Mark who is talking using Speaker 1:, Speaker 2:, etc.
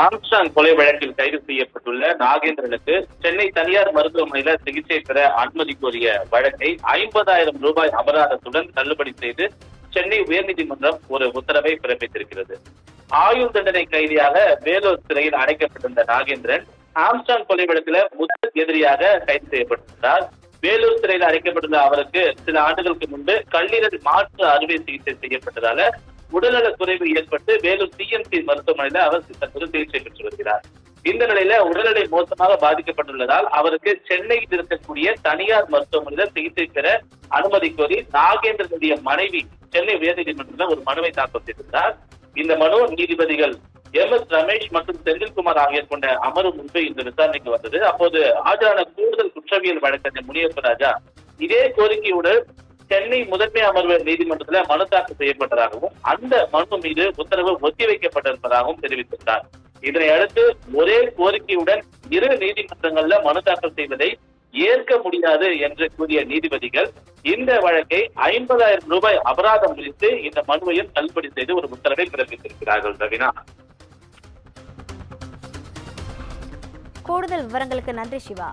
Speaker 1: Armstrong கொலை வழக்கில் கைது செய்யப்பட்டுள்ள நாகேந்திரனுக்கு சென்னை தனியார் மருத்துவமனையில் சிகிச்சை பெற அனுமதி கோரிய வழக்கை 50,000 ரூபாய் அபராதத்துடன் தள்ளுபடி செய்து சென்னை உயர்நீதிமன்றம் ஒரு உத்தரவை பிறப்பித்திருக்கிறது. ஆயுள் தண்டனை கைதியாக வேலூர் சிறையில் அடைக்கப்பட்டிருந்த நாகேந்திரன் ஆம்ஸ்ட்ராங் கொலை வழக்கில் முதல் எதிரியாக கைது செய்யப்பட்டிருந்தார். வேலூர் சிறையில் அடைக்கப்பட்டிருந்த அவருக்கு சில ஆண்டுகளுக்கு முன்பு கல்லீரல் மாற்று அறுவை சிகிச்சை செய்யப்பட்டதால உடல்நல குறைவு ஏற்பட்டு வேலூர் சிஎம்சி மருத்துவமனையில அவர் தற்போது சிகிச்சை பெற்று வருகிறார். இந்த நிலையில உடல்நிலை மோசமாக பாதிக்கப்பட்டுள்ளதால் அவருக்கு சென்னையில் இருக்கக்கூடிய தனியார் மருத்துவமனையில சிகிச்சை பெற அனுமதி கோரி நாகேந்திரனுடைய மனைவி சென்னை உயர்நீதிமன்றத்தில் ஒரு மனுவை தாக்கல் செய்திருந்தார். இந்த மனு நீதிபதிகள் MS ரமேஷ் மற்றும் செந்தில்குமார் ஆகியோர் கொண்ட அமர்வு முன்பு இந்த விசாரணைக்கு வந்தது. அப்போது ஆஜரான கூடுதல் குற்றவியல் வழக்கறிஞர் முனியப்ப ராஜா இதே கோரிக்கையுடன் சென்னை முதன்மை அமர்வு நீதிமன்றத்தில் மனு தாக்கல் செய்யப்பட்டதாகவும் அந்த மனு மீது உத்தரவு ஒத்திவைக்கப்பட்டிருப்பதாகவும் தெரிவித்திருந்தார். இதனை அடுத்து ஒரே கோரிக்கையுடன் இரு நீதிமன்றங்கள்ல மனு தாக்கல் செய்வதை ஏற்க முடியாது என்று கூறிய நீதிபதிகள் இந்த வழக்கை 50,000 ரூபாய் அபராதம் விதித்து இந்த மனுவையும் தள்ளுபடி செய்து ஒரு உத்தரவை பிறப்பித்திருக்கிறார்கள். ரவினா,
Speaker 2: கூடுதல் விவரங்களுக்கு நன்றி சிவா.